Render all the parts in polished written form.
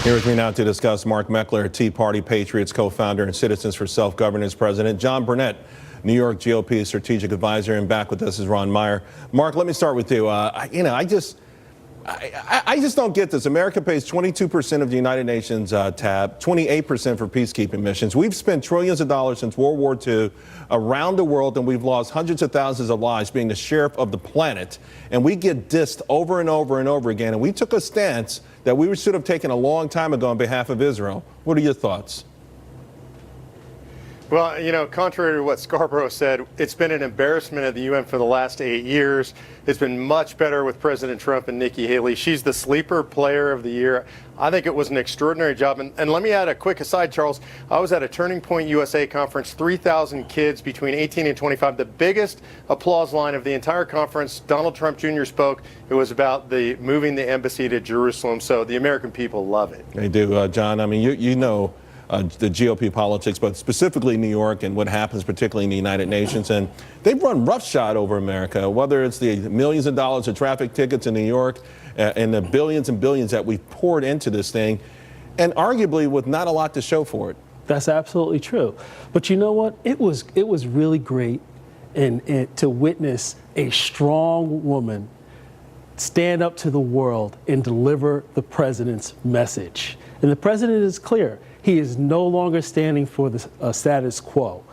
Here with me now to discuss Mark Meckler, Tea Party Patriots co-founder and Citizens for Self-Governance president. John Burnett, New York GOP strategic advisor, and back with us is Ron Meyer. Mark, let me start with you. I just don't get this. America pays 22% of the United Nations tab, 28% for peacekeeping missions. We've spent trillions of dollars since World War II around the world, and we've lost hundreds of thousands of lives being the sheriff of the planet. And we get dissed over and over and over again. And we took a stance that we should have taken a long time ago on behalf of Israel. What are your thoughts? Well, you know, contrary to what Scarborough said, it's been an embarrassment at the UN for the last 8 years. It's been much better with President Trump and Nikki Haley. She's the sleeper player of the year. I think it was an extraordinary job. And let me add a quick aside, Charles. I was at a Turning Point USA conference, 3,000 kids between 18 and 25, the biggest applause line of the entire conference. Donald Trump Jr. spoke. It was about moving the embassy to Jerusalem. So the American people love it. They do, John. I mean, you know the GOP politics, but specifically New York and what happens particularly in the United Nations. And they've run roughshod over America, whether it's the millions of dollars of traffic tickets in New York and the billions and billions that we've poured into this thing, and arguably with not a lot to show for it. That's absolutely true. But you know what? It was really great and to witness a strong woman stand up to the world and deliver the president's message. And the president is clear. He is no longer standing for the status quo.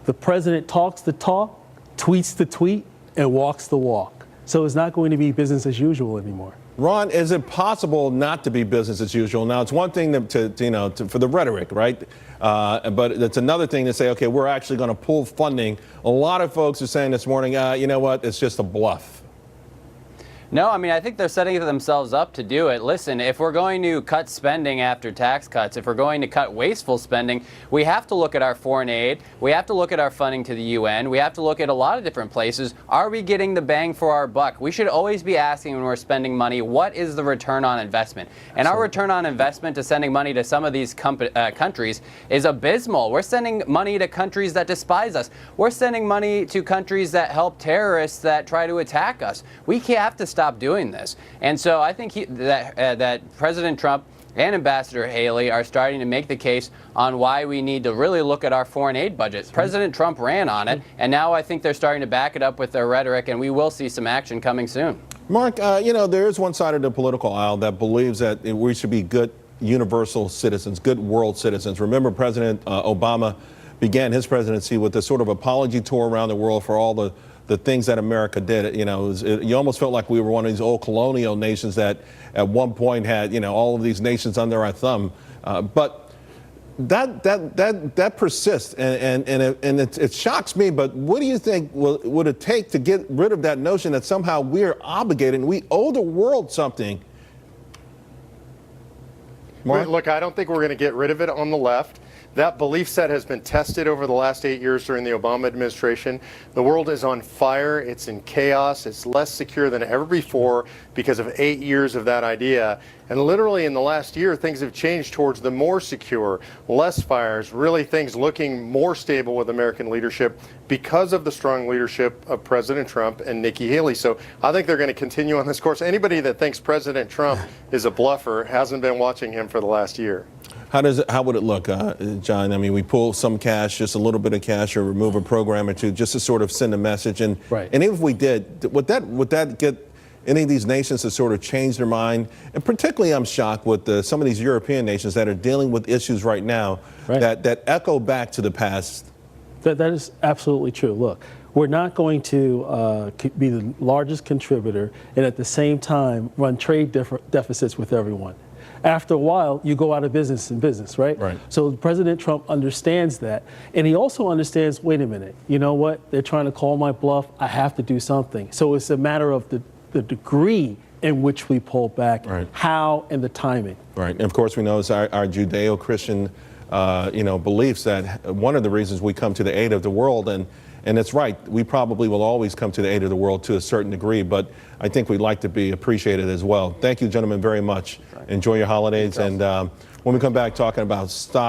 The president talks the talk, tweets the tweet, and walks the walk. So it's not going to be business as usual anymore. Ron, is it possible not to be business as usual? Now, it's one thing for the rhetoric, right? But it's another thing to say, okay, we're actually going to pull funding. A lot of folks are saying this morning, you know what, it's just a bluff. No, I mean, I think they're setting themselves up to do it. Listen, if we're going to cut spending after tax cuts, if we're going to cut wasteful spending, we have to look at our foreign aid. We have to look at our funding to the UN. We have to look at a lot of different places. Are we getting the bang for our buck? We should always be asking when we're spending money, what is the return on investment? And our return on investment to sending money to some of these countries is abysmal. We're sending money to countries that despise us. We're sending money to countries that help terrorists that try to attack us. We have to stop doing this. And so I think that President Trump and Ambassador Haley are starting to make the case on why we need to really look at our foreign aid budget. President Trump ran on it, and now I think they're starting to back it up with their rhetoric, and we will see some action coming soon. Mark, you know, there is one side of the political aisle that believes that we should be good universal citizens, good world citizens. Remember, President Obama began his presidency with a sort of apology tour around the world for all the things that America did. You know, you almost felt like we were one of these old colonial nations that at one point had, you know, all of these nations under our thumb. But that persists, and it shocks me. But what do you think would it take to get rid of that notion that somehow we're obligated and we owe the world something? Mark? Look, I don't think we're going to get rid of it on the left. That belief set has been tested over the last 8 years during the Obama administration. The world is on fire. It's in chaos. It's less secure than ever before because of 8 years of that idea. And literally in the last year, things have changed towards the more secure, less fires, really things looking more stable with American leadership because of the strong leadership of President Trump and Nikki Haley. So I think they're going to continue on this course. Anybody that thinks President Trump is a bluffer hasn't been watching him for the last year. How would it look, John? I mean, we pull some cash, just a little bit of cash, or remove a program or two, just to sort of send a message. And even if we did, would that get any of these nations to sort of change their mind? And particularly, I'm shocked with some of these European nations that are dealing with issues right now that echo back to the past. That is absolutely true. Look, we're not going to be the largest contributor and at the same time run trade deficits with everyone. After a while, you go out of business in business, right? So President Trump understands that. And he also understands, wait a minute, you know what? They're trying to call my bluff. I have to do something. So it's a matter of the degree in which we pull back, how, and the timing. And of course, we know it's our Judeo-Christian beliefs that one of the reasons we come to the aid of the world, and it's right, we probably will always come to the aid of the world to a certain degree, but I think we'd like to be appreciated as well. Thank you, gentlemen, very much. Enjoy your holidays, and when we come back talking about stock